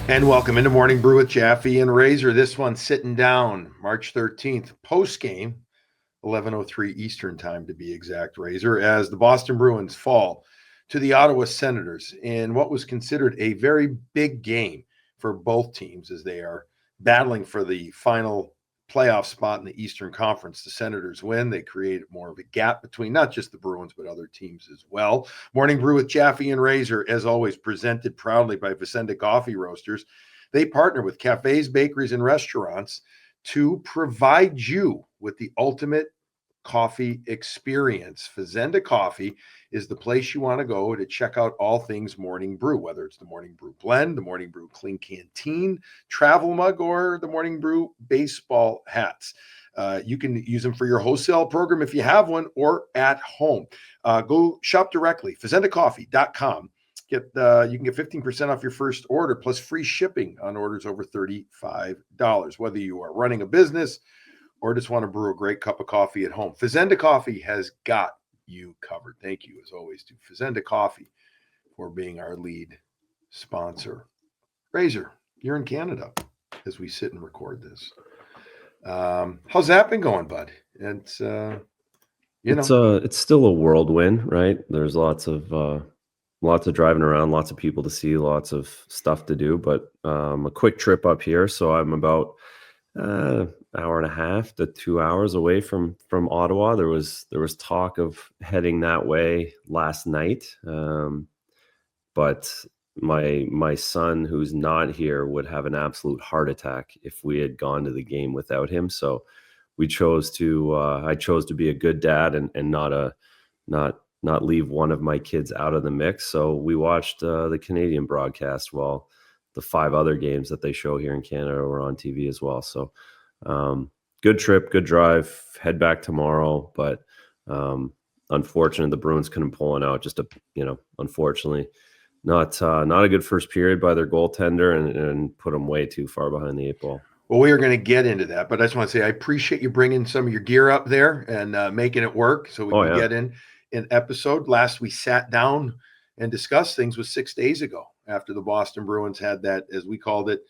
And welcome into Morning Brew with Jaffe and Razor. This one sitting down March 13th, post game, 11:03 Eastern time to be exact, Razor, as the Boston Bruins fall to the Ottawa Senators in what was considered a very big game for both teams as they are battling for the final playoff spot in the Eastern Conference. The Senators win. They created more of a gap between not just the Bruins, but other teams as well. Morning Brew with Jaffe and Razor, as always, presented proudly by Vicenda Coffee Roasters. They partner with cafes, bakeries, and restaurants to provide you with the ultimate coffee experience. Fazenda Coffee is the place you want to go to check out all things Morning Brew, whether it's the Morning Brew Blend, the Morning Brew Clean Canteen, travel mug, or the Morning Brew baseball hats. You can use them for your wholesale program if you have one or at home. Go shop directly, fazendacoffee.com. You can get 15% off your first order plus free shipping on orders over $35. Whether you are running a business or just want to brew a great cup of coffee at home, Fazenda Coffee has got you covered. Thank you, as always, to Fazenda Coffee for being our lead sponsor. Razor, you're in Canada as we sit and record this. How's that been going, bud? It's It's still a whirlwind, right? There's lots of driving around, lots of people to see, lots of stuff to do. But a quick trip up here, so I'm about hour and a half to 2 hours away from Ottawa. There was talk of heading that way last night, but my son, who's not here, would have an absolute heart attack if we had gone to the game without him. So we chose to I chose to be a good dad and not leave one of my kids out of the mix. So we watched the Canadian broadcast while the 5 other games that they show here in Canada were on TV as well. So good trip, good drive, head back tomorrow. But unfortunately, the Bruins couldn't pull it out. Unfortunately, not a good first period by their goaltender and put them way too far behind the 8 ball. Well, we are going to get into that, but I just want to say I appreciate you bringing some of your gear up there and making it work so we can get in an episode. Last we sat down and discussed things was 6 days ago after the Boston Bruins had that, as we called it,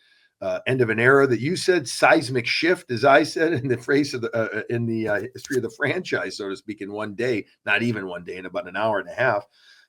end of an era that you said seismic shift, as I said in the phrase of the history of the franchise, so to speak, in one day, not even one day, in about an hour and a half,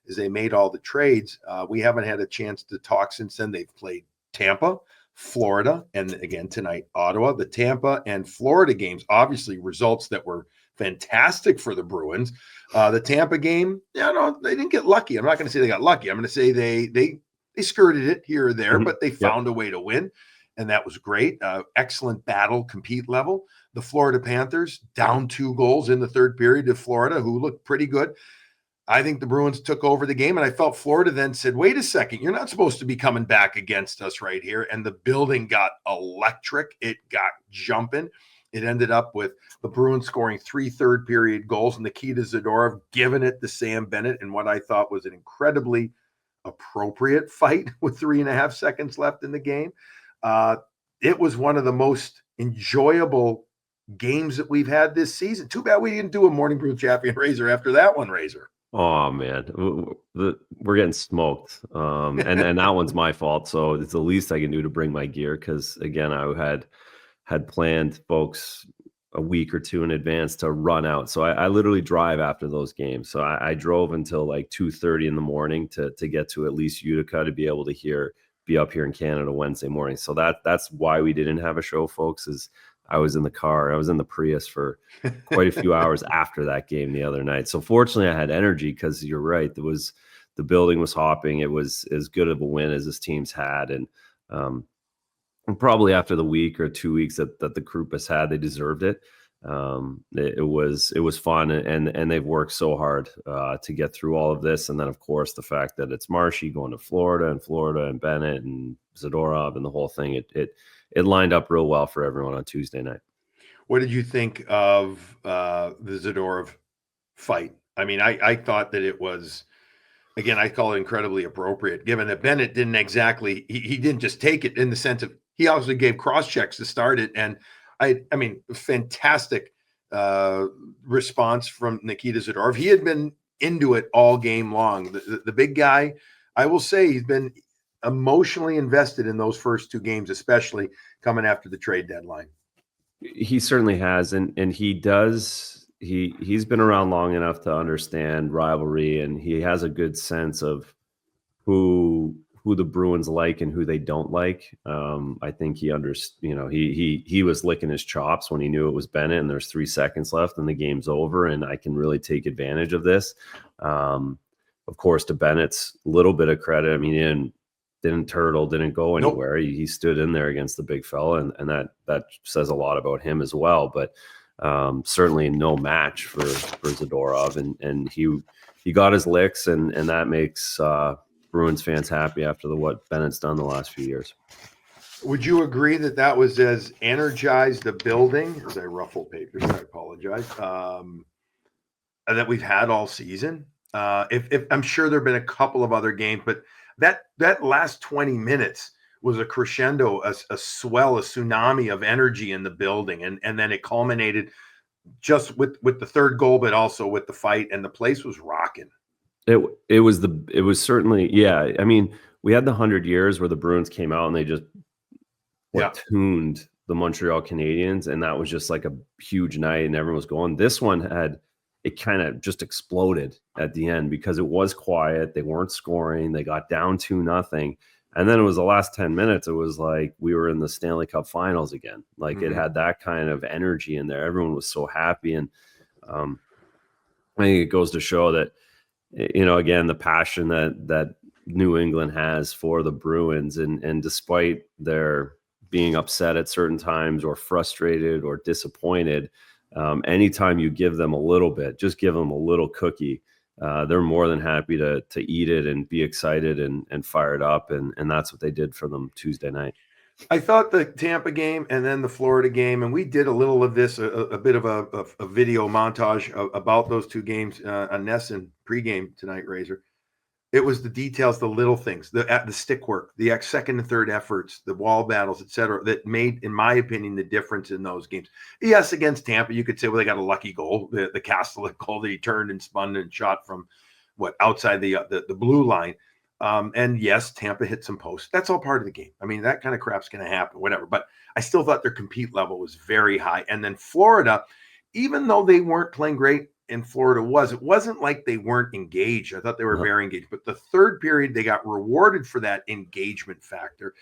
as they made all the trades. We haven't had a chance to talk since then. They've played Tampa, Florida, and again tonight, Ottawa. The Tampa and Florida games, obviously results that were fantastic for the Bruins. The Tampa game, they didn't get lucky. I'm not going to say they got lucky. I'm going to say they skirted it here or there, but they found a way to win, and that was great. Excellent battle, compete level. The Florida Panthers down 2 goals in the third period to Florida, who looked pretty good. I think the Bruins took over the game, and I felt Florida then said, wait a second, you're not supposed to be coming back against us right here. And the building got electric. It got jumping. It ended up with the Bruins scoring 3 third period goals and Nikita Zadorov giving it to Sam Bennett in what I thought was an incredibly appropriate fight with 3.5 seconds left in the game. It was one of the most enjoyable games that we've had this season. Too bad we didn't do a Morning Brew Jaffe and Razor after that one, Razor. Oh man, we're getting smoked, and that one's my fault. So it's the least I can do to bring my gear, because again, I had planned, folks, a week or 2 in advance to run out. So I literally drive after those games. So I drove until like 2:30 in the morning to get to at least Utica to be able to be up here in Canada Wednesday morning. So that's why we didn't have a show, folks. Is I was in the car. I was in the Prius for quite a few hours after that game the other night. So fortunately, I had energy, because you're right. The building was hopping. It was as good of a win as this team's had, and probably after the week or 2 weeks that the group has had, they deserved it. It was fun, and they've worked so hard to get through all of this. And then, of course, the fact that it's Marshy going to Florida and Bennett and Zadorov and the whole thing. It lined up real well for everyone on Tuesday night. What did you think of the Zadorov fight? I mean, I thought that it was, again, I call it incredibly appropriate, given that Bennett didn't exactly, he didn't just take it in the sense of, he also gave cross checks to start it. And I mean, fantastic response from Nikita Zadorov. He had been into it all game long. The big guy, I will say, he's been emotionally invested in those first two games, especially coming after the trade deadline. He certainly has, and he does. He's been around long enough to understand rivalry, and he has a good sense of who the Bruins like and who they don't like. I think he he was licking his chops when he knew it was Bennett and there's 3 seconds left and the game's over, and I can really take advantage of this. Of course, to Bennett's little bit of credit. I mean, he didn't turtle, didn't go anywhere. Nope. He stood in there against the big fella, and that says a lot about him as well. But certainly no match for Zadorov, and he got his licks, and that makes Bruins fans happy after what Bennett's done the last few years. Would you agree that was as energized a building, as I ruffle papers, I apologize, that we've had all season? If I'm sure there have been a couple of other games, but that last 20 minutes was a crescendo, a swell, a tsunami of energy in the building. And then it culminated just with the third goal, but also with the fight, and the place was rocking. It was certainly, yeah. I mean, we had the 100 years where the Bruins came out and they just tuned the Montreal Canadiens, and that was just like a huge night and everyone was going. This one it kind of just exploded at the end because it was quiet. They weren't scoring. They got down 2-0. And then it was the last 10 minutes. It was like we were in the Stanley Cup Finals again. Like it had that kind of energy in there. Everyone was so happy. And I think it goes to show that, again, the passion that New England has for the Bruins. And despite their being upset at certain times or frustrated or disappointed, anytime you give them a little bit, just give them a little cookie, they're more than happy to eat it and be excited and fired up. And that's what they did for them Tuesday night. I thought the Tampa game and then the Florida game, and we did a little of this, a bit of a video montage about those two games on Nesson pregame tonight, Razor. It was the details, the little things, the stick work, the second and third efforts, the wall battles, et cetera, that made, in my opinion, the difference in those games. Yes, against Tampa, you could say, well, they got a lucky goal, the Castellic goal that he turned and spun and shot from outside the blue line. And yes, Tampa hit some posts. That's all part of the game. I mean, that kind of crap's going to happen, whatever. But I still thought their compete level was very high. And then Florida, even though they weren't playing great, in Florida it wasn't like they weren't engaged. I thought they were very engaged, but the third period they got rewarded for that engagement factor.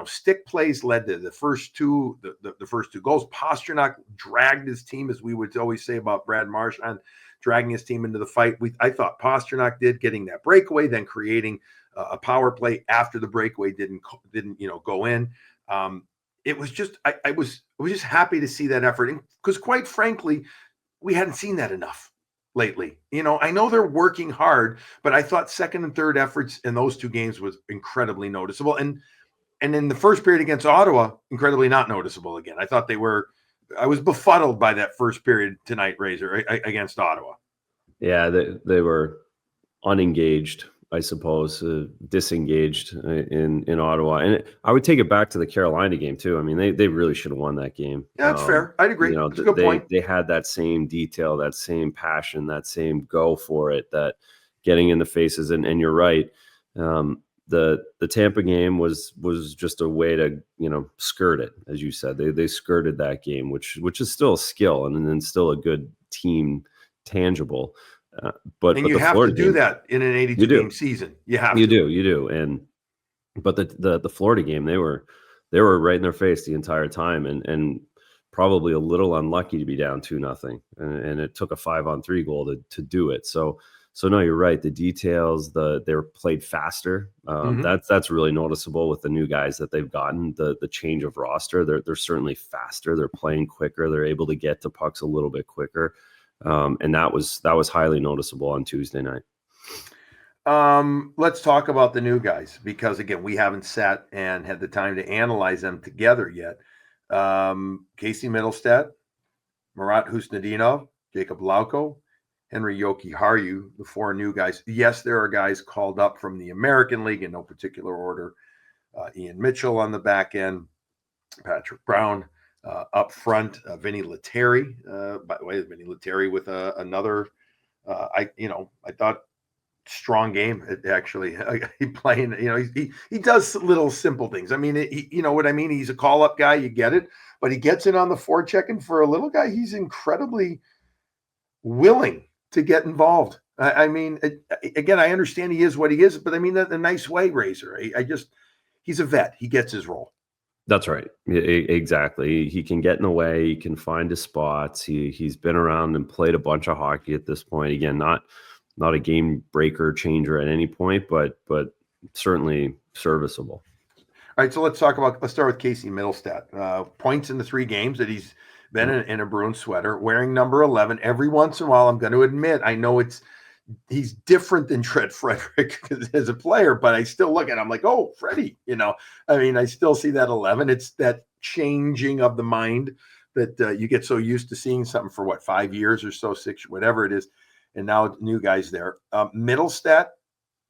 Stick plays led to the first two goals. Pastrnak dragged his team, as we would always say about Brad Marchand, dragging his team into the fight. I thought Pastrnak did, getting that breakaway, then creating a power play after the breakaway didn't go in. It was just I was just happy to see that effort, because quite frankly, we hadn't seen that enough lately. I know they're working hard, but I thought second and third efforts in those two games was incredibly noticeable. And in the first period against Ottawa, incredibly not noticeable again. I thought I was befuddled by that first period tonight, Razor, against Ottawa. Yeah, they were unengaged, I suppose, disengaged in Ottawa. And I would take it back to the Carolina game too. I mean, they really should have won that game. Yeah, that's fair. I'd agree. That's a good point. They had that same detail, that same passion, that same go for it, that getting in the faces. And you're right. The Tampa game was just a way to, skirt it, as you said. They skirted that game, which is still a skill and then still a good team tangible. But you have to do that in an 82 game season. You do. But the Florida game, they were right in their face the entire time, and probably a little unlucky to be down 2-0, and it took a 5-on-3 goal to do it. So no, you're right. The details, they were played faster. That's really noticeable with the new guys that they've gotten. The change of roster, they're certainly faster. They're playing quicker. They're able to get to pucks a little bit quicker. And that was highly noticeable on Tuesday night. Let's talk about the new guys, because again, we haven't sat and had the time to analyze them together yet. Casey Middlestat, Marat Husnudinov, Jacob Lauko, Henry Jokiharju, the four new guys. Yes, there are guys called up from the American League in no particular order. Ian Mitchell on the back end, Patrick Brown. Up front, Vinny Lettieri. By the way, Vinny Lettieri with another. I thought strong game. Actually, he playing. He does little simple things. I mean, you know what I mean. He's a call up guy. You get it, but he gets it on the forecheck, and for a little guy, he's incredibly willing to get involved. I mean, again, I understand he is what he is, but I mean that in a nice way, Razor. He's a vet. He gets his role. That's right. Exactly. He can get in the way. He can find his spots. He's been around and played a bunch of hockey at this point. Again, not a game breaker changer at any point, but certainly serviceable. All right, so let's start with Casey Mittelstadt. Points in the 3 games that he's been in a Bruins sweater, wearing number 11. Every once in a while, I'm going to admit, I know he's different than Fred Frederick as a player, but I still look at him like, oh, Freddie, I mean, I still see that 11. It's that changing of the mind that you get so used to seeing something for 5 years or so, 6, whatever it is. And now new guys there. Mittelstadt,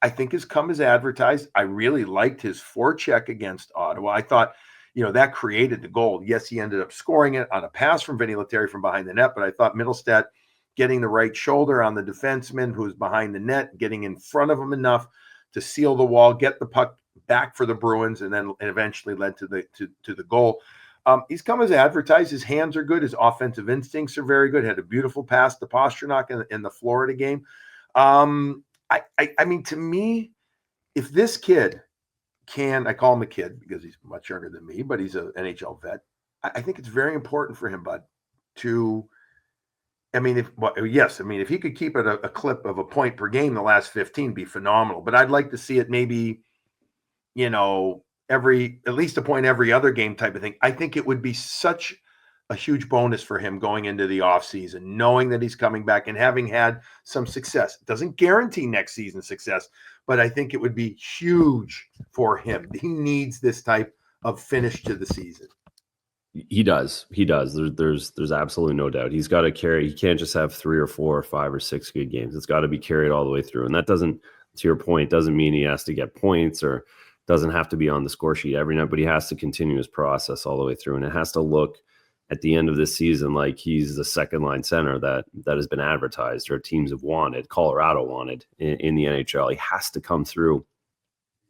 I think, has come as advertised. I really liked his forecheck against Ottawa. I thought, that created the goal. Yes, he ended up scoring it on a pass from Vinny Lettieri from behind the net, but I thought Mittelstadt getting the right shoulder on the defenseman who's behind the net, getting in front of him enough to seal the wall, get the puck back for the Bruins, and eventually led to the goal. He's come as advertised. His hands are good. His offensive instincts are very good. Had a beautiful pass to Pastrnak in the Florida game. I mean, to me, if this kid I call him a kid because he's much younger than me, but he's an NHL vet. I think it's very important for him, bud, if he could keep it a clip of a point per game the last 15, be phenomenal. But I'd like to see it maybe, at least a point every other game type of thing. I think it would be such a huge bonus for him going into the offseason, knowing that he's coming back and having had some success. It doesn't guarantee next season's success, but I think it would be huge for him. He needs this type of finish to the season. He does. There's absolutely no doubt. He's got to carry. He can't just have 3 or 4 or 5 or 6 good games. It's got to be carried all the way through. And that doesn't, to your point, doesn't mean he has to get points or doesn't have to be on the score sheet every night, but he has to continue his process all the way through. And it has to look at the end of this season like he's the second line center that has been advertised or teams have wanted, Colorado wanted in the NHL. He has to come through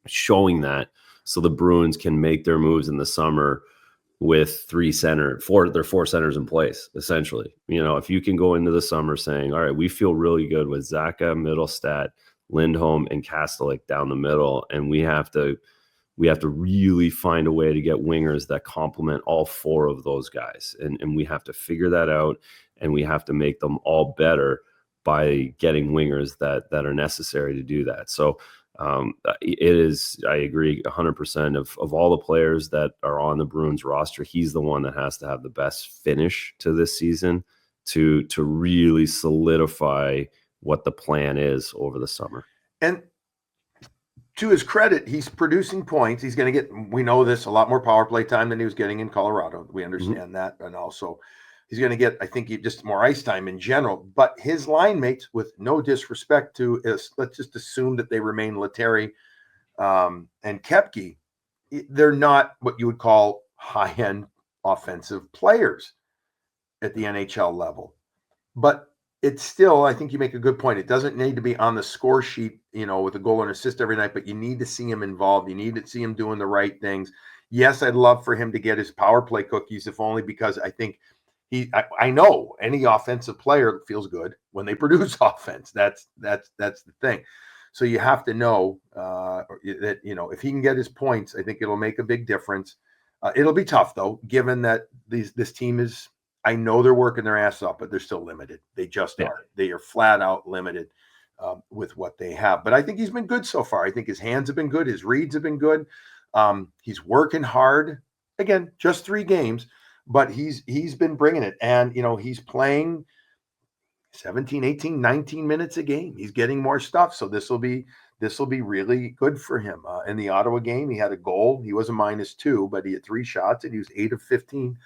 showing that so the Bruins can make their moves in the summer with 4 centers in place, essentially. If you can go into the summer saying, all right, we feel really good with Zacha, Mittelstadt, Lindholm, and Kastelik down the middle, and we have to really find a way to get wingers that complement all 4 of those guys. And we have to figure that out, and we have to make them all better by getting wingers that are necessary to do that. So it is, I agree 100% of all the players that are on the Bruins roster, he's the one that has to have the best finish to this season to really solidify what the plan is over the summer. And to his credit, he's producing points. He's going to get, we know this, a lot more power play time than he was getting in Colorado. We understand that. And also he's going to get, I think, just more ice time in general. But his line mates, with no disrespect to, let's just assume that they remain Lettieri and Koepke, they're not what you would call high-end offensive players at the NHL level. But it's still, I think you make a good point. It doesn't need to be on the score sheet, with a goal and assist every night, but you need to see him involved. You need to see him doing the right things. Yes, I'd love for him to get his power play cookies, if only because I think I know any offensive player feels good when they produce offense. That's the thing. So you have to know that, if he can get his points, I think it'll make a big difference. It'll be tough, though, given that this team is, I know they're working their ass off, but they're still limited. They just are. They are flat out limited with what they have. But I think he's been good so far. I think his hands have been good. His reads have been good. He's working hard. Again, just 3 games, but he's been bringing it. And, he's playing 17, 18, 19 minutes a game. He's getting more stuff. So this will be really good for him. In the Ottawa game, he had a goal. He was a -2, but he had 3 shots and he was 8 of 15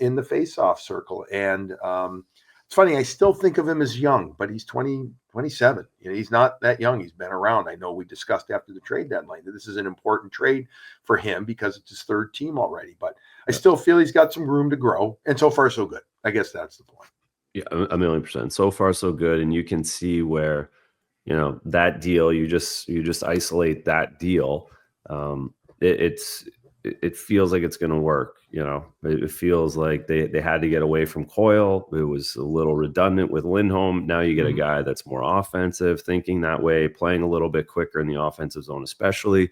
in the face-off circle. And it's funny, I still think of him as young, but he's 27. He's not that young. He's been around. I know we discussed after the trade deadline that this is an important trade for him because it's his 3rd team already. But I still feel he's got some room to grow. And so far, so good. I guess that's the point. Yeah, 1,000,000%. So far, so good. And you can see where that deal, you just isolate that deal. It feels like it's going to work. It feels like they had to get away from Coyle. It was a little redundant with Lindholm. Now you get a guy that's more offensive, thinking that way, playing a little bit quicker in the offensive zone, especially.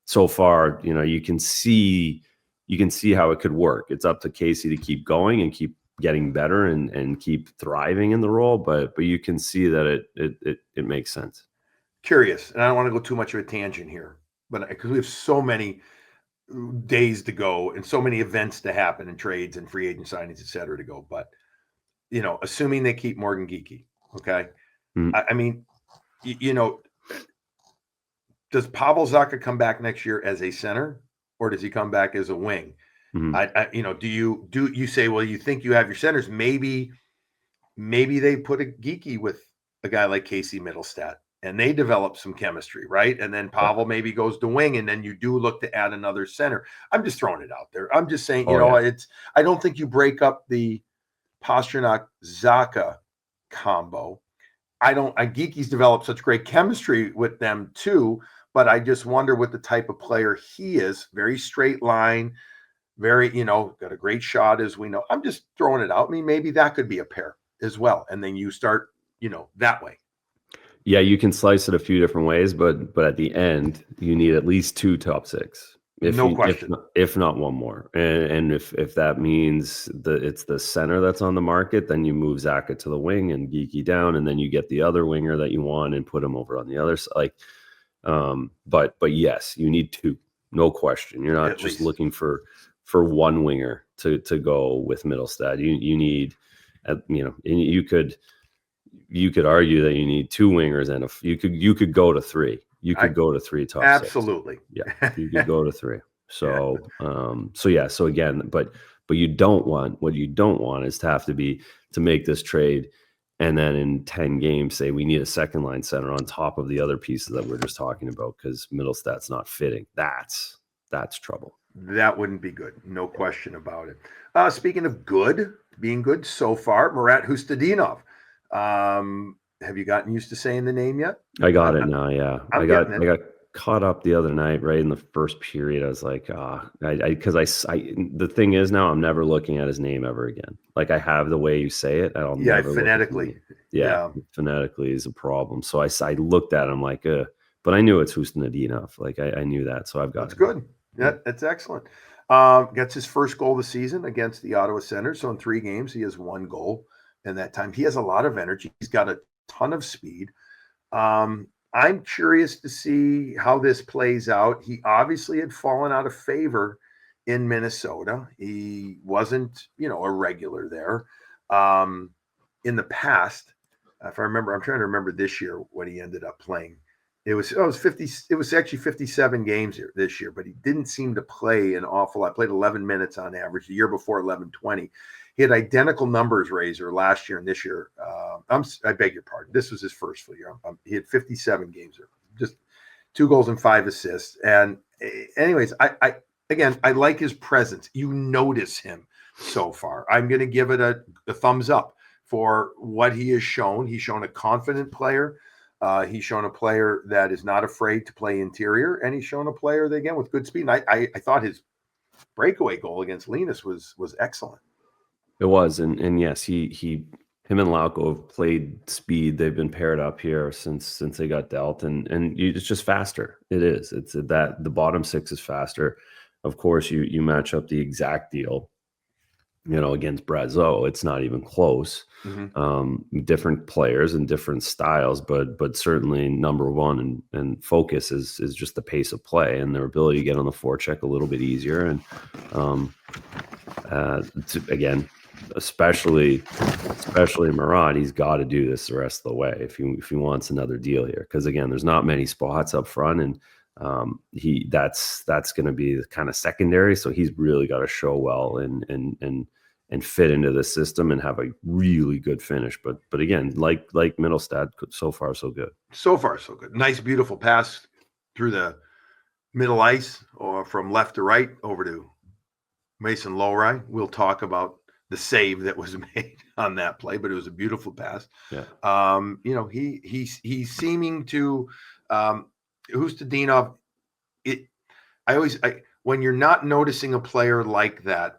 So far, you can see how it could work. It's up to Casey to keep going and keep getting better and keep thriving in the role. But you can see that it makes sense. Curious, and I don't want to go too much of a tangent here, but because we have so many days to go and so many events to happen and trades and free agent signings, et cetera, to go. But, assuming they keep Morgan Geekie, okay? Mm-hmm. I mean, does Pavel Zacha come back next year as a center, or does he come back as a wing? Mm-hmm. Do you say, well, you think you have your centers? Maybe they put a Geekie with a guy like Casey Middlestat, and they develop some chemistry, right? And then Pavel maybe goes to wing, and then you do look to add another center. I'm just throwing it out there. I'm just saying, I don't think you break up the Pastrnak-Zacha combo. Geekie's developed such great chemistry with them too, but I just wonder what the type of player he is. Very straight line, very, got a great shot, as we know. I'm just throwing it out. I mean, maybe that could be a pair as well. And then you start, that way. Yeah, you can slice it a few different ways, but at the end, you need at least 2 top 6. No question. If not one more. And if that means it's the center that's on the market, then you move Zacha to the wing and Geekie down, and then you get the other winger that you want and put him over on the other side. But yes, you need 2. No question. You're not just looking for one winger to go with Middlestat. You need, and you could argue that you need 2 wingers and you could go to 3. You could go to 3 top 6. Absolutely. Yeah, you could go to 3. So so again, but what you don't want is to have to make this trade and then in 10 games say we need a second line center on top of the other pieces that we're just talking about because Middlestat's not fitting. That's trouble. That wouldn't be good. No question about it. Speaking of being good so far, Marat Hustadinov. Have you gotten used to saying the name yet? I got it now. Yeah, I got caught up the other night, right in the first period. I was like, because the thing is now I'm never looking at his name ever again. Like I have the way you say it. Never phonetically. Phonetically is a problem. So I looked at him like, but I knew it's Hustadinov. Like I knew that. So I've got That's good. Yeah, that's excellent. Gets his first goal of the season against the Ottawa Senators. So in 3 games, he has 1 goal. In that time, he has a lot of energy. He's got a ton of speed. I'm curious to see how this plays out. He obviously had fallen out of favor in Minnesota. He wasn't, a regular there. In the past, if I remember, I'm trying to remember this year what he ended up playing. It was 50. It was actually 57 games this year, but he didn't seem to play an awful lot. Played 11 minutes on average. The year before, 11-20. He had identical numbers, Razor, last year and this year. I beg your pardon. This was his first full year. He had 57 games, just 2 goals and 5 assists. And anyways, I like his presence. You notice him so far. I'm going to give it a thumbs up for what he has shown. He's shown a confident player. He's shown a player that is not afraid to play interior, and he's shown a player that, again, with good speed. And I thought his breakaway goal against Linus was excellent. It was, and yes, him and Lauko have played speed. They've been paired up here since they got dealt, and it's just faster. It is. It's that the bottom 6 is faster. Of course, you match up the exact deal, against Brazeau. It's not even close. Mm-hmm. Different players and different styles, but certainly number one and focus is just the pace of play and their ability to get on the forecheck a little bit easier. And again, especially Marat, he's got to do this the rest of the way if he wants another deal here. Because again, there's not many spots up front, and that's going to be the kind of secondary. So he's really got to show well and fit into the system and have a really good finish. But again, like Middlestat, so far so good. So far so good. Nice, beautiful pass through the middle ice or from left to right over to Mason Lohrei. We'll talk about the save that was made on that play, but it was a beautiful pass. Yeah. He's seeming to Ustedinov. When you're not noticing a player like that,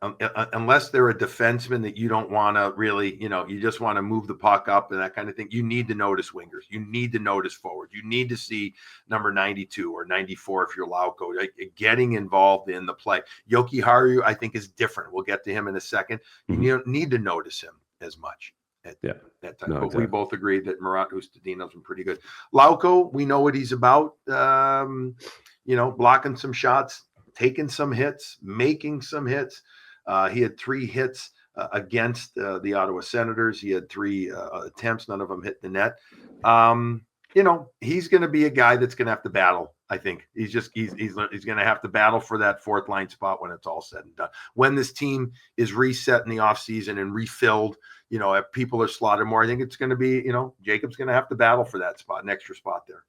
unless they're a defenseman that you don't want to really, you just want to move the puck up and that kind of thing, you need to notice wingers. You need to notice forwards. You need to see number 92 or 94 if you're Lauko getting involved in the play. Jokiharju, I think, is different. We'll get to him in a second. You don't need to notice him as much at that time. But we both agree that Murat Ustedinov's been pretty good. Lauko, we know what he's about. Blocking some shots, taking some hits, making some hits. He had 3 hits against the Ottawa Senators. He had 3 attempts. None of them hit the net. He's going to be a guy that's going to have to battle. I think he's going to have to battle for that 4th line spot when it's all said and done. When this team is reset in the offseason and refilled, if people are slotted more, I think it's going to be, Jacob's going to have to battle for that spot, an extra spot there.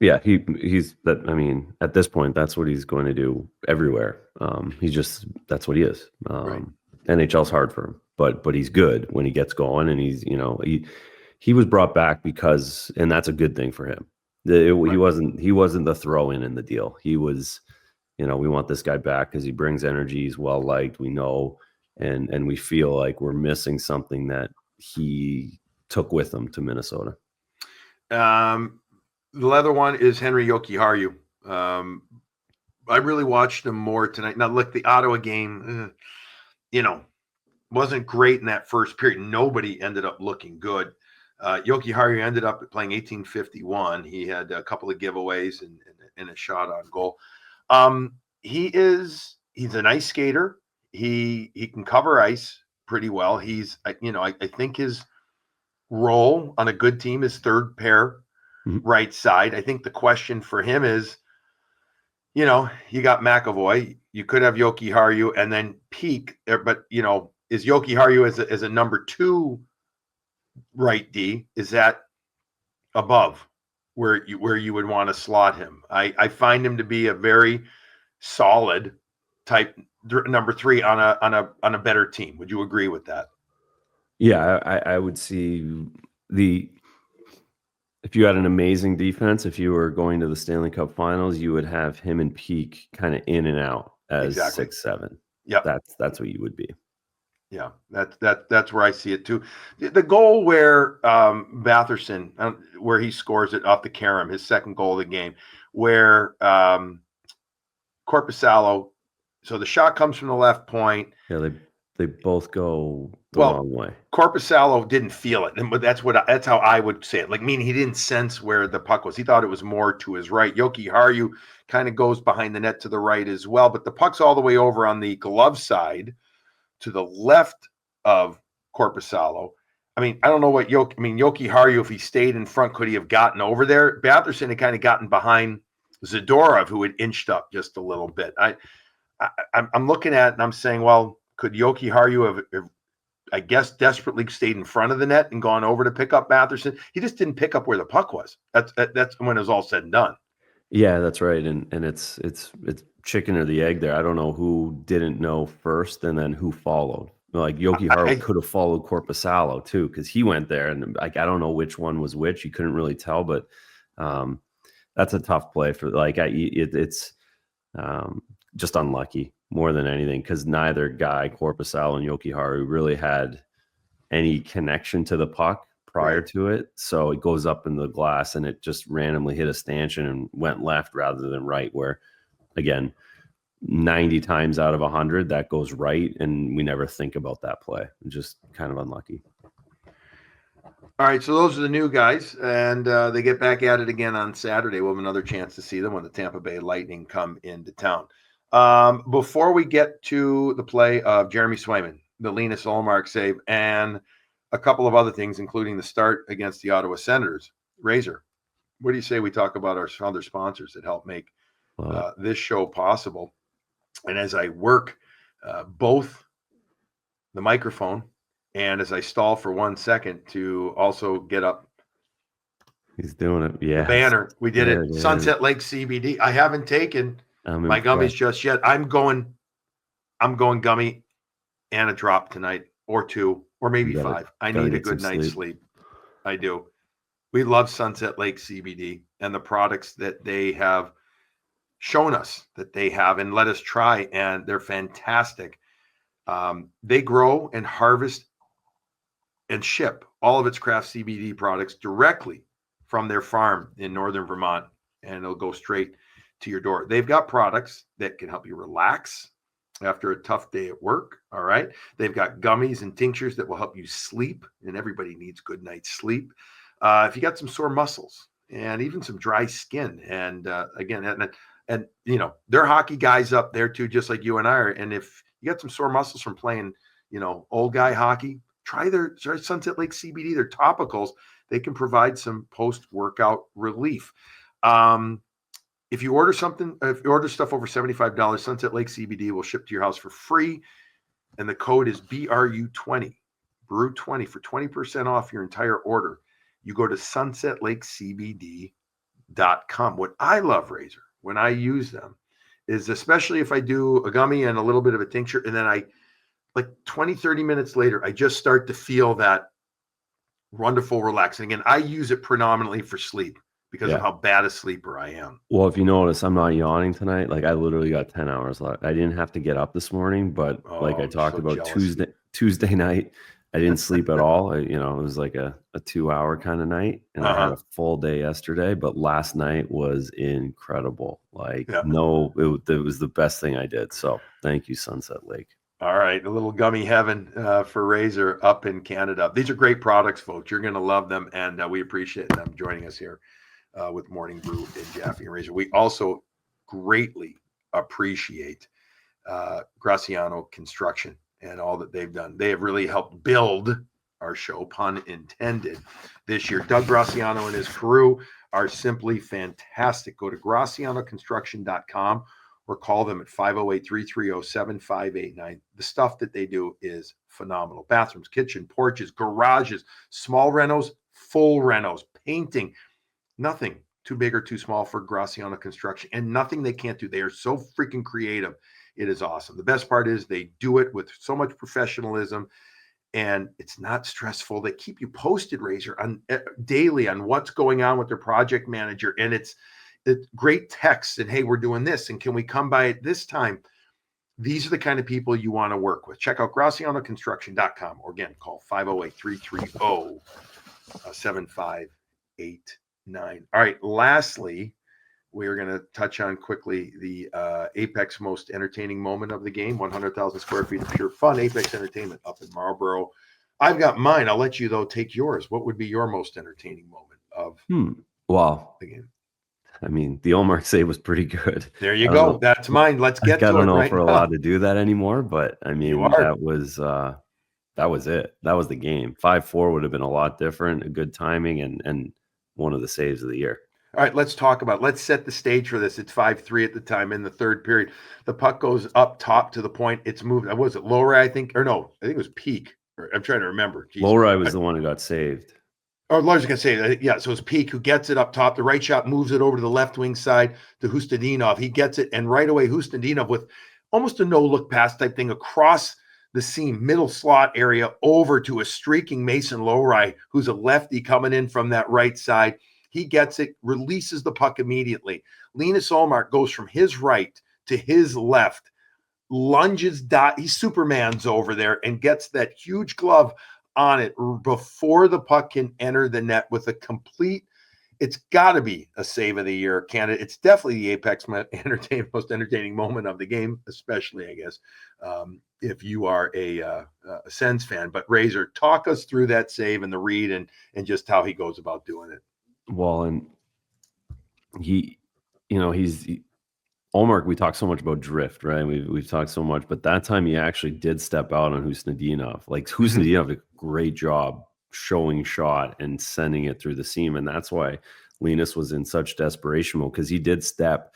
Yeah, he's that. I mean, at this point, that's what he's going to do everywhere. That's what he is. Right. NHL's hard for him, but he's good when he gets going, and he was brought back because, and that's a good thing for him. He wasn't the throw in the deal. He was, we want this guy back because he brings energy. He's well liked. We know, and we feel like we're missing something that he took with him to Minnesota. The other one is Henri Jokiharju. I really watched him more tonight. Now, look, the Ottawa game, wasn't great in that first period. Nobody ended up looking good. Jokiharju ended up playing 18:51. He had a couple of giveaways and a shot on goal. He's a nice skater. He can cover ice pretty well. He's, I think his role on a good team is 3rd pair. Right side. I think the question for him is, you got McAvoy, you could have Jokiharju and then Peak, but is Jokiharju as a number 2 right D? Is that above where you would want to slot him? I find him to be a very solid type number 3 on a better team. Would you agree with that? Yeah, I would see if you had an amazing defense, if you were going to the Stanley Cup Finals, you would have him and Peak kind of in and out as 6-7. Yeah, that's what you would be. Yeah, that's where I see it too. The goal where Batherson, where he scores it off the carom, his 2nd goal of the game, where Korpisalo. So the shot comes from the left point. Yeah, they both go the wrong way. Korpisalo didn't feel it, but that's how I would say it. Like, meaning he didn't sense where the puck was. He thought it was more to his right. Jokiharju kind of goes behind the net to the right as well, but the puck's all the way over on the glove side to the left of Korpisalo. I mean, I don't know what Jokiharju, if he stayed in front, could he have gotten over there? Batherson had kind of gotten behind Zadorov, who had inched up just a little bit. I'm looking at it and I'm saying, well, could Jokiharju have, I guess, desperately stayed in front of the net and gone over to pick up Batherson? He just didn't pick up where the puck was. That's when it was all said and done. Yeah, that's right. And it's chicken or the egg there. I don't know who didn't know first and then who followed. Like Jokiharju could have followed Korpisalo too, because he went there, and I don't know which one was which. You couldn't really tell, but that's a tough play for it's just unlucky more than anything, because neither guy, Korpisalo and Jokiharju, really had any connection to the puck prior to it. So it goes up in the glass and it just randomly hit a stanchion and went left rather than right, where, again, 90 times out of 100 that goes right, and we never think about that play. Just kind of unlucky. All right, so those are the new guys, and they get back at it again on Saturday. We'll have another chance to see them when the Tampa Bay Lightning come into town. Before we get to the play of Jeremy Swayman, the Linus Ullmark save, and a couple of other things, including the start against the Ottawa Senators, Razor, what do you say we talk about our other sponsors that help make this show possible? And as I work both the microphone and as I stall for 1 second to also get up, he's doing it. Yeah, banner. We did it. Yeah. Sunset Lake CBD. I haven't taken my gummies just yet. I'm going gummy and a drop tonight, or 2 or maybe 5. I need a good night's sleep. I do. We love Sunset Lake CBD and the products that they have shown us that they have and let us try, and they're fantastic. They grow and harvest and ship all of its craft CBD products directly from their farm in northern Vermont, and it'll go straight to your door. They've got products that can help you relax after a tough day at work. All right. They've got gummies and tinctures that will help you sleep, and everybody needs good night's sleep. If you got some sore muscles and even some dry skin, and again, and you know, they're hockey guys up there too, just like you and I are. And if you got some sore muscles from playing, you know, old guy hockey, try Sunset Lake CBD. Their topicals, they can provide some post-workout relief. If you order stuff over $75, Sunset Lake CBD will ship to your house for free. And the code is BRU20, Brew20 for 20% off your entire order. You go to sunsetlakecbd.com. What I love, Razor, when I use them is, especially if I do a gummy and a little bit of a tincture, and then I, like 20, 30 minutes later, I just start to feel that wonderful relaxing. Again, I use it predominantly for sleep because of how bad a sleeper I am. Well, if you notice, I'm not yawning tonight. Like, I literally got 10 hours left. I didn't have to get up this morning, but like I talked about Tuesday night, I didn't sleep at all. It was like a 2-hour kind of night, and I had a full day yesterday, but last night was incredible. Like, it was the best thing I did. So thank you, Sunset Lake. All right, a little gummy heaven for Razor up in Canada. These are great products, folks. You're going to love them, and we appreciate them joining us here with Morning Brew and Jaffe and Razor. We also greatly appreciate Graciano Construction and all that they've done. They have really helped build our show, pun intended, this year. Doug Graciano and his crew are simply fantastic. Go to gracianoconstruction.com or call them at 508-330-7589. The stuff that they do is phenomenal. Bathrooms, kitchen, porches, garages, small renos, full renos, painting. Nothing too big or too small for Graciano Construction, and nothing they can't do. They are so freaking creative. It is awesome. The best part is they do it with so much professionalism, and it's not stressful. They keep you posted, Razor, on daily on what's going on with their project manager, and it's great texts and, hey, we're doing this, and can we come by at this time? These are the kind of people you want to work with. Check out gracianoconstruction.com, or again, call 508-330-7589. All right, lastly, we are going to touch on quickly the Apex most entertaining moment of the game. 100,000 square feet of pure fun. Apex Entertainment up in Marlborough. I've got mine. I'll let you, though, take yours. What would be your most entertaining moment of the game? I mean, the Ullmark save was pretty good. There you go. That's mine. Let's get to it. I don't know if we're allowed to do that anymore, but I mean, that was it. That was the game. 5-4 would have been a lot different. A good timing and one of the saves of the year. All right, let's talk about it. Let's set the stage for this. It's 5-3 at the time in the third period. The puck goes up top to the point. It's moved. Was it Lohrei, I think? Or no, I think it was Peak. I'm trying to remember. Jeez. Lohrei was the one who got saved. Or Lars going to say, yeah, so it's Peak who gets it up top. The right shot moves it over to the left wing side to Hustadinov. He gets it, and right away Hustadinov with almost a no-look pass type thing across the seam, middle slot area, over to a streaking Mason Lohrei, who's a lefty coming in from that right side. He gets it, releases the puck immediately. Linus Ullmark goes from his right to his left, lunges, he Supermans over there and gets that huge glove on it before the puck can enter the net with a complete, it's got to be a save of the year candidate. It's definitely the Apex most entertaining moment of the game, especially, I guess, if you are a Sens fan. But Razor, talk us through that save and the read and just how he goes about doing it. Well, and Ullmark, we talk so much about drift, right? We've talked so much, but that time he actually did step out on Hustadinov. Like, Hustadinov did a great job showing shot and sending it through the seam, and that's why Linus was in such desperation mode, because he did step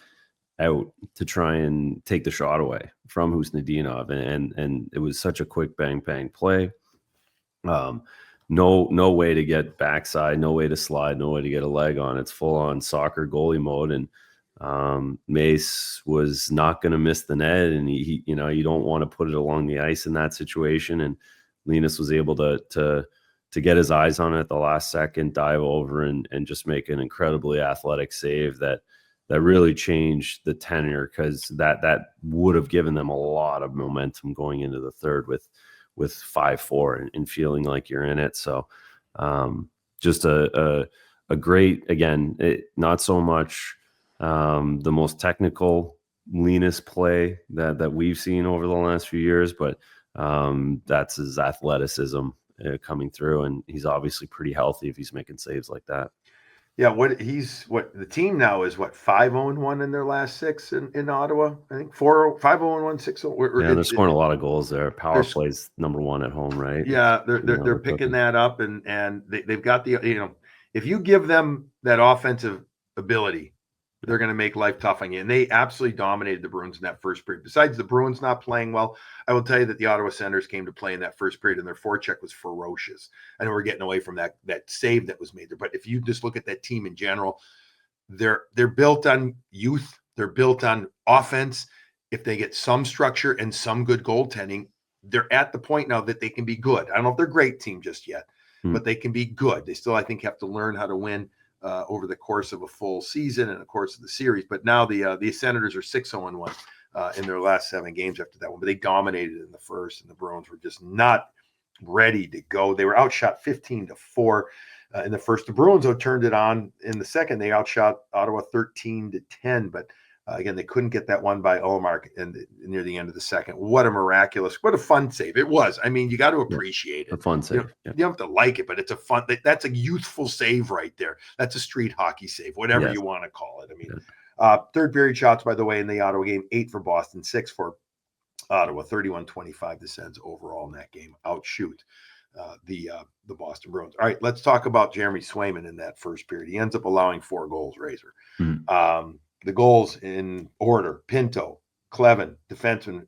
out to try and take the shot away from Hustadinov, and it was such a quick bang play. No way to get backside, no way to slide, no way to get a leg on. It's full on soccer goalie mode, and Mace was not going to miss the net, and he you don't want to put it along the ice in that situation. And Linus was able to get his eyes on it at the last second, dive over and just make an incredibly athletic save that really changed the tenor, because that would have given them a lot of momentum going into the third with 5-4 and feeling like you're in it. So just a great, again, not so much the most technical Linus play that we've seen over the last few years, but that's his athleticism coming through, and he's obviously pretty healthy if he's making saves like that. Yeah, the team now is 5-0-1 in their last 6 in Ottawa. I think 5-0-1, 6-0. Yeah, they're scoring a lot of goals there. Power play's number 1 at home, right? Yeah, they're picking that up, and they've got the if you give them that offensive ability, they're going to make life tough on you. And they absolutely dominated the Bruins in that first period. Besides the Bruins not playing well, I will tell you that the Ottawa Senators came to play in that first period, and their forecheck was ferocious. I know we're getting away from that save that was made there, but if you just look at that team in general, they're built on youth. They're built on offense. If they get some structure and some good goaltending, they're at the point now that they can be good. I don't know if they're a great team just yet, but they can be good. They still, I think, have to learn how to win over the course of a full season and the course of the series. But now the Senators are 6-0-1 in their last 7 games after that one. But they dominated in the first, and the Bruins were just not ready to go. They were outshot 15-4 in the first. The Bruins, though, turned it on in the second. They outshot Ottawa 13-10, but again, they couldn't get that one by Ullmark near the end of the second. What a fun save it was. I mean, you got to appreciate it. A fun save. You don't have to like it, but it's that's a youthful save right there. That's a street hockey save, whatever you want to call it. I mean, third period shots, by the way, in the Ottawa game, 8 for Boston, 6 for Ottawa, 31-25. The Sens overall in that game outshoot the Boston Bruins. All right, let's talk about Jeremy Swayman in that first period. He ends up allowing 4 goals, Razor. The goals in order: Pinto, Clevin, defenseman.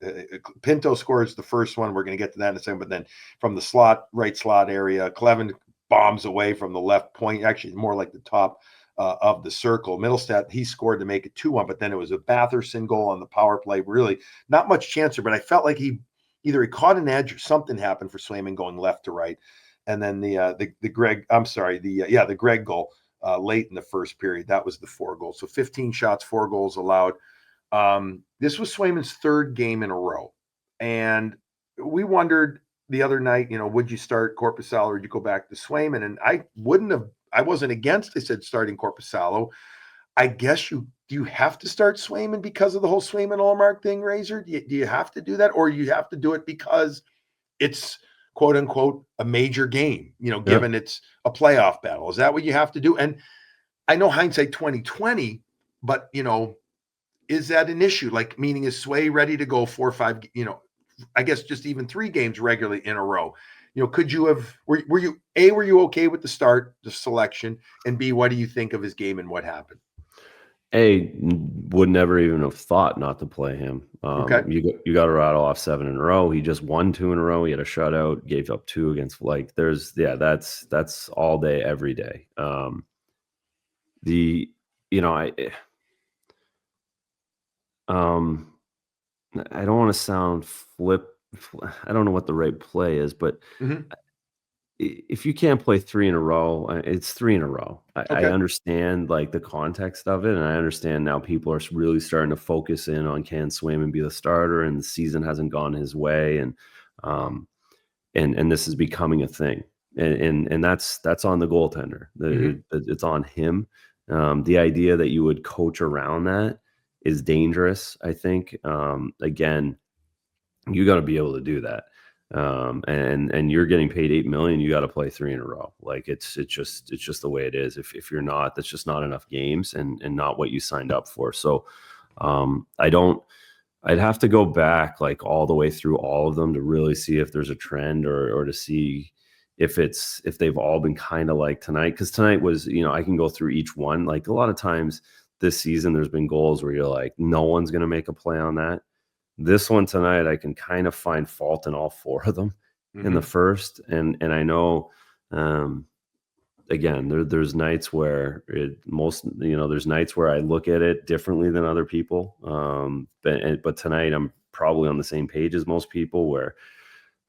Pinto scores the first one. We're going to get to that in a second. But then from the right slot area, Clevin bombs away from the left point, actually more like the top of the circle. Middlestat, he scored to make it 2-1, but then it was a Batherson goal on the power play. Really not much chance there, but I felt like he caught an edge or something happened for Swayman going left to right. And then the Greg goal. Late in the first period, that was the 4 goals. So 15 shots, 4 goals allowed. This was Swayman's 3rd game in a row. And we wondered the other night, would you start Korpisalo or would you go back to Swayman? And I wasn't against, I said, starting Korpisalo. I guess do you have to start Swayman because of the whole Swayman Ullmark thing, Razor? Do you have to do that? Or you have to do it because it's quote unquote a major game, given it's a playoff battle? Is that what you have to do? And I know hindsight 2020, but is that an issue? Like, meaning, is Sway ready to go 4 or 5, I guess just even 3 games regularly in a row? Could you have, were you okay with the selection, and B, what do you think of his game and what happened? A, would never even have thought not to play him. Okay. You got to rattle off 7 in a row. He just won 2 in a row. He had a shutout, gave up 2 against that's all day, every day. I don't want to sound flip. I don't know what the right play is, but if you can't play 3 in a row, it's 3 in a row. I understand like the context of it, and I understand now people are really starting to focus in on, can Swayman be the starter, and the season hasn't gone his way, and this is becoming a thing, and that's on the goaltender. It's on him. The idea that you would coach around that is dangerous, I think. Again, you got to be able to do that. And you're getting paid $8 million, you got to play 3 in a row. Like it's just the way it is. If you're not, that's just not enough games and not what you signed up for. So I'd have to go back like all the way through all of them to really see if there's a trend or to see if they've all been kind of like tonight. Because tonight was, I can go through each one. Like a lot of times this season, there's been goals where you're like, no one's going to make a play on that. This one tonight, I can kind of find fault in all 4 of them in the first. And I know, again, there's nights where there's nights where I look at it differently than other people. But tonight I'm probably on the same page as most people, where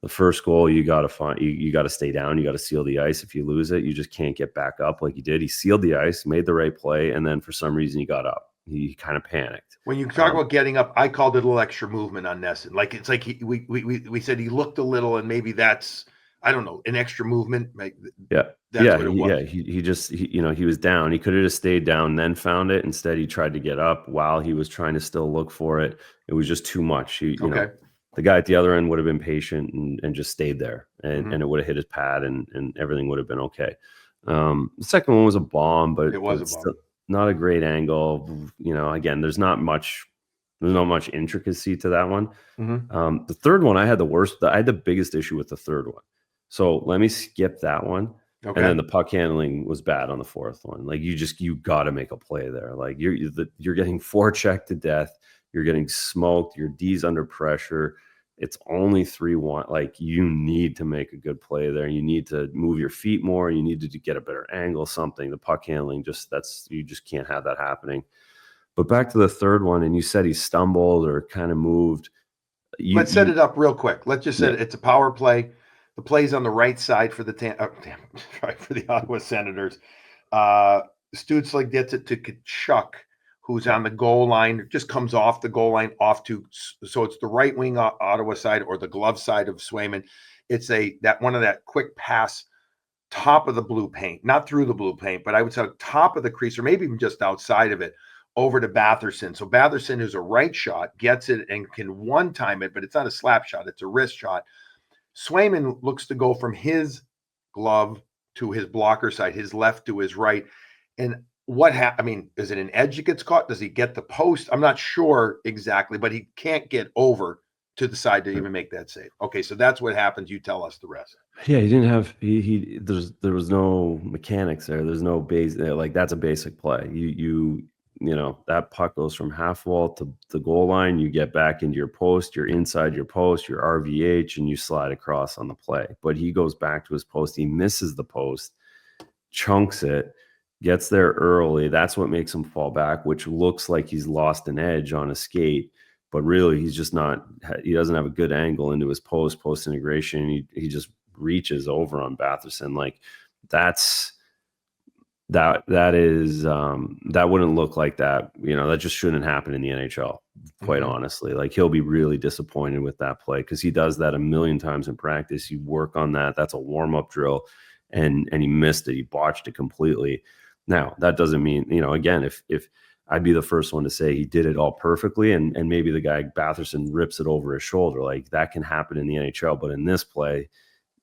The first goal, you got to find, you got to stay down. You got to seal the ice. If you lose it, you just can't get back up like he did. He sealed the ice, made the right play, and then for some reason he got up. He kind of panicked. When you talk about getting up, I called it a little extra movement on Nesson. Like it's like we said he looked a little, and maybe that's, I don't know, an extra movement. That's what it was. He just he was down. He could have just stayed down, then found it. Instead, he tried to get up while he was trying to still look for it. It was just too much. You know, the guy at the other end would have been patient and just stayed there, and it would have hit his pad, and everything would have been okay. The second one was a bomb, but it was a bomb. Still not a great angle. Again, there's not much intricacy to that one. The third one, I had the biggest issue with the third one. So let me skip that one. Okay. And then the puck handling was bad on the fourth one. Like you got to make a play there. Like you're getting forechecked to death. You're getting smoked. Your D's under pressure. It's only 3-1. Like you need to make a good play there. You need to move your feet more. You need to get a better angle. Something. The puck handling you just can't have that happening. But back to the third one, and you said he stumbled or kind of moved. Let's set it up real quick. Let's just say it's a power play. The play's on the right side for the for the Ottawa Senators. Stutzle gets it to Kachuk, who's on the goal line. It just comes off the goal line so it's the right wing Ottawa side or the glove side of Swayman. It's that quick pass, top of the blue paint, not through the blue paint, but I would say top of the crease or maybe even just outside of it, over to Batherson. So Batherson, who's a right shot, gets it and can one time it, but it's not a slap shot; it's a wrist shot. Swayman looks to go from his glove to his blocker side, his left to his right. And is it an edge that gets caught? Does he get the post? I'm not sure exactly, but he can't get over to the side to even make that save. Okay, so that's what happens. You tell us the rest. Yeah, he didn't have there was no mechanics there. There's no base, like that's a basic play. That puck goes from half wall to the goal line. You get back into your post, you're inside your post, your RVH, and you slide across on the play. But he goes back to his post. He misses the post, chunks it, gets there early. That's what makes him fall back, which looks like he's lost an edge on a skate. But really, he doesn't have a good angle into his post integration. He just reaches over on Batherson. Like that wouldn't look like that. That just shouldn't happen in the NHL, quite honestly. Like he'll be really disappointed with that play because he does that a million times in practice. You work on that. That's a warm-up drill, and he missed it. He botched it completely. Now, that doesn't mean, again, if I'd be the first one to say he did it all perfectly and maybe the guy Batherson rips it over his shoulder. Like that can happen in the NHL, but in this play,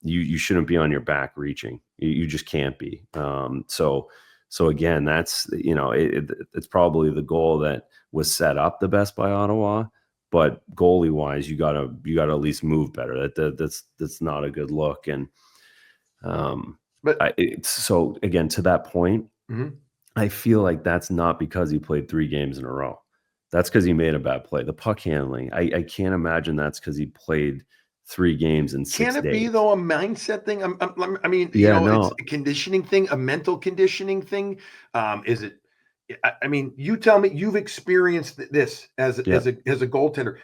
you shouldn't be on your back reaching. You just can't be. So again, that's it's probably the goal that was set up the best by Ottawa, but goalie wise, you gotta at least move better. That's not a good look. And so again, to that point, I feel like that's not because he played 3 games in a row. That's because he made a bad play. The puck handling, I can't imagine that's because he played 3 games in 6 days. Can it be though a mindset thing? It's a conditioning thing, a mental conditioning thing. Is it? You tell me. You've experienced this as a goaltender,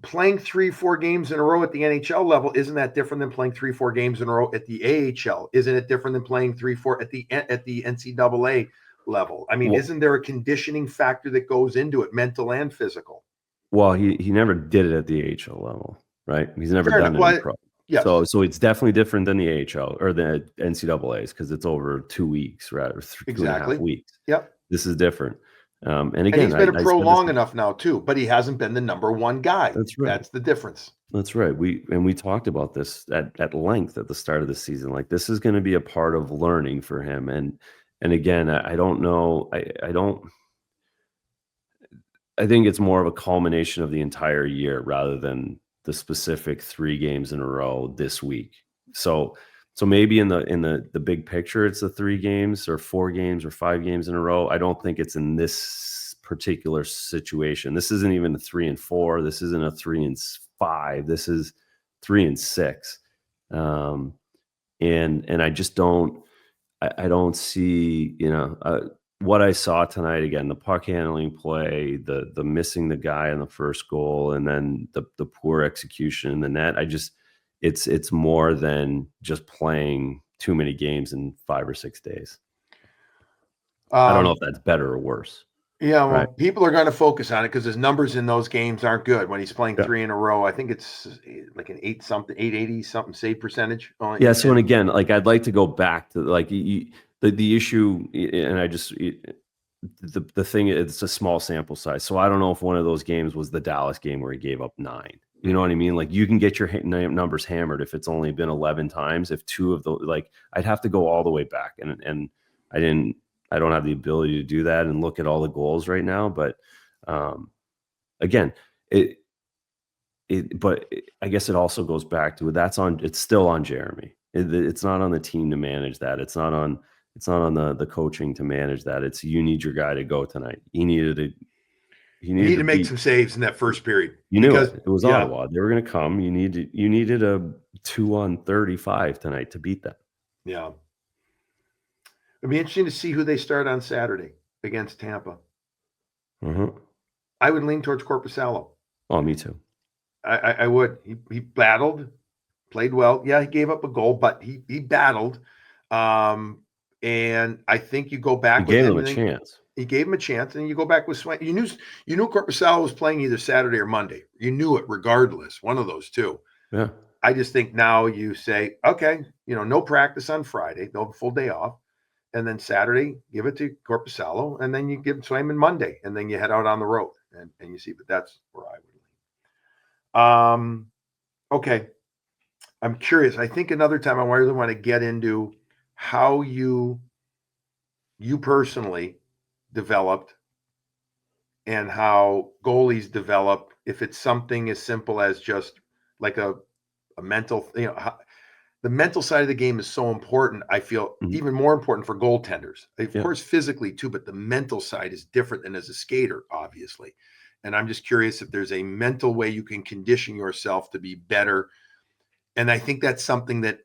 playing 3-4 games in a row at the NHL level. Isn't that different than playing 3-4 games in a row at the AHL? Isn't it different than playing 3-4 at the NCAA level? Isn't there a conditioning factor that goes into it, mental and physical? Well, he never did it at the AHL level. Right, he's never done it in pro. Yes. So it's definitely different than the AHL or the NCAAs because it's over 2 weeks, right, or 2.5 weeks. Yep, this is different. And again, he's been a pro long enough now too, but he hasn't been the number one guy. That's right. That's the difference. That's right. We talked about this at length at the start of the season. Like this is going to be a part of learning for him. And again, I don't know. I think it's more of a culmination of the entire year rather than the specific 3 games in a row this week. So maybe in the big picture, it's the 3 games or 4 games or 5 games in a row. I don't think it's in this particular situation. This isn't even a 3-4. This isn't a 3-5. This is 3-6. And I just don't. I don't see. What I saw tonight, again, the puck handling play, the missing the guy in the first goal, and then the poor execution in the net. it's more than just playing too many games in 5 or 6 days. I don't know if that's better or worse. Yeah, well, people are going to focus on it because his numbers in those games aren't good. When he's playing 3 in a row, I think it's like an 880 something save percentage. Yeah. So, and again, like I'd like to go back to like the issue, and I just the thing. It's a small sample size, so I don't know if one of those games was the Dallas game where he gave up 9. You know what I mean? Like you can get your numbers hammered if it's only been 11 times. If 2 of those, like I'd have to go all the way back, and I don't have the ability to do that and look at all the goals right now. But again, but I guess it also goes back to it's still on Jeremy. It's not on the team to manage that. It's not on the coaching to manage that. It's you need your guy to go tonight. He needed to make some saves in that first period. You knew it was Ottawa. They were going to come. You needed a 2-on-35 tonight to beat them. Yeah. It'd be interesting to see who they start on Saturday against Tampa. Mm-hmm. I would lean towards Korpisalo. Oh, me too. I would. He battled, played well. Yeah, he gave up a goal, but he battled. And I think you go back. He gave him a chance. He gave him a chance, and you go back with Swayman. You knew Korpisalo was playing either Saturday or Monday. You knew it regardless. One of those two. Yeah. I just think now you say, okay, no practice on Friday, no full day off. And then Saturday, give it to Korpisalo, and then you give Swayman Monday, and then you head out on the road and you see. But that's where I would lean. Okay. I'm curious. I think another time I really want to get into how you personally developed and how goalies develop. If it's something as simple as just like a mental, the mental side of the game is so important. I feel even more important for goaltenders, of course, physically too, but the mental side is different than as a skater, obviously. And I'm just curious if there's a mental way you can condition yourself to be better. And I think that's something that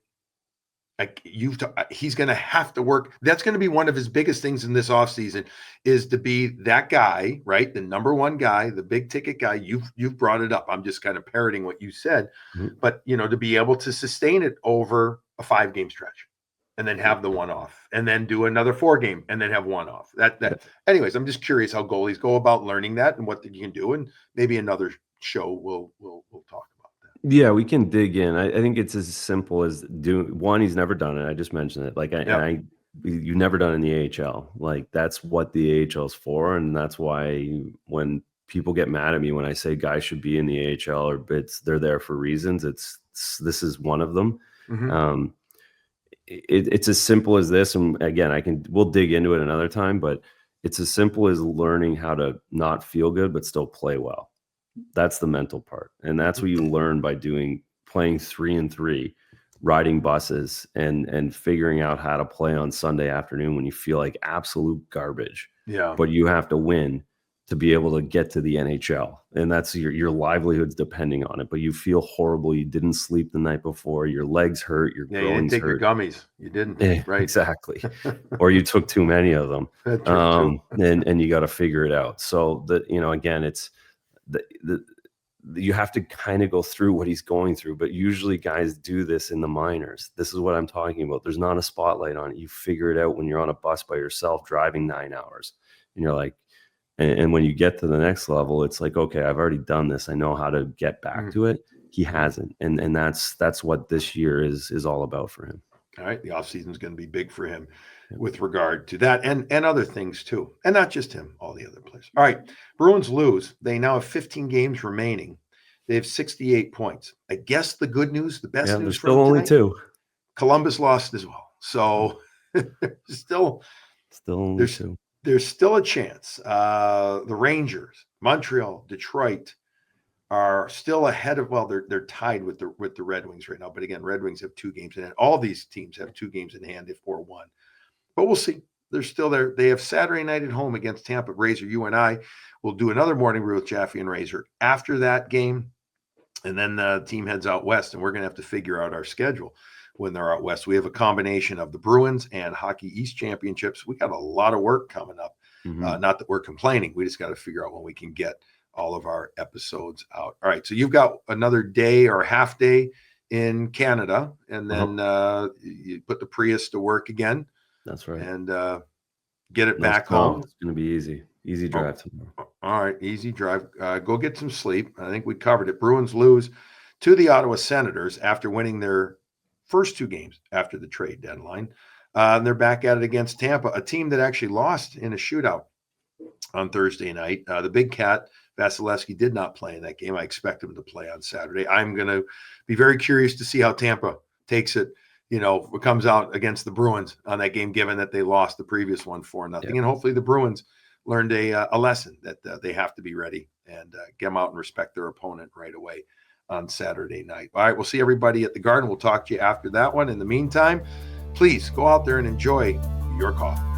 he's going to have to work. That's going to be one of his biggest things in this offseason is to be that guy, right? The number one guy, the big ticket guy. You've brought it up. I'm just kind of parroting what you said, but to be able to sustain it over a 5-game stretch and then have the one off and then do another 4-game and then have one off anyways, I'm just curious how goalies go about learning that and what you can do. And maybe another show we'll talk about. Yeah, we can dig in. I think it's as simple as he's never done it. I just mentioned it. Like you've never done it in the AHL. Like that's what the AHL is for. And that's why when people get mad at me, when I say guys should be in the AHL or they're there for reasons. This is one of them. Mm-hmm. It's as simple as this. And again, we'll dig into it another time, but it's as simple as learning how to not feel good, but still play well. That's the mental part. And that's what you learn by playing 3-3, riding buses and figuring out how to play on Sunday afternoon when you feel like absolute garbage. Yeah. But you have to win to be able to get to the NHL. And that's your livelihood's depending on it. But you feel horrible. You didn't sleep the night before. Your legs hurt. Your groins you didn't take hurt. your gummies. You didn't. Right. Exactly. Or you took too many of them. And you got to figure it out. So again, it's you have to kind of go through what he's going through, but usually guys do this in the minors. This is what I'm talking about. There's not a spotlight on it. You figure it out when you're on a bus by yourself driving 9 hours, and you're like, and when you get to the next level, it's like, okay, I've already done this. I know how to get back to it. He hasn't. And that's what this year is all about for him. All right. The offseason is going to be big for him with regard to that and other things too. And not just him, all the other players. All right. Bruins lose. They now have 15 games remaining. They have 68 points. I guess the good news, the best news for them only 2. Columbus lost as well. So still only 2. There's still a chance. The Rangers, Montreal, Detroit are still ahead of, they're tied with the Red Wings right now. But again, Red Wings have 2 games in hand. All these teams have 2 games in hand or 1. But we'll see. They're still there. They have Saturday night at home against Tampa. Razor, you and I will do another morning brew with Jaffe and Razor after that game. And then the team heads out west, and we're going to have to figure out our schedule when they're out west. We have a combination of the Bruins and Hockey East Championships. We got a lot of work coming up. Not that we're complaining. We just got to figure out when we can get all of our episodes out. All right. So you've got another day or a half day in Canada, and then you put the Prius to work again. That's right. And get it back home. It's going to be easy drive tomorrow. All right, easy drive. Go get some sleep. I think we covered it. Bruins lose to the Ottawa Senators after winning their first 2 games after the trade deadline. They're back at it against Tampa, a team that actually lost in a shootout on Thursday night. The Big Cat, Vasilevsky, did not play in that game. I expect him to play on Saturday. I'm going to be very curious to see how Tampa takes it. It comes out against the Bruins on that game, given that they lost the previous one 4-0. And hopefully the Bruins learned a lesson that they have to be ready and get them out and respect their opponent right away on Saturday night. All right, we'll see everybody at the Garden. We'll talk to you after that one. In the meantime, please go out there and enjoy your coffee.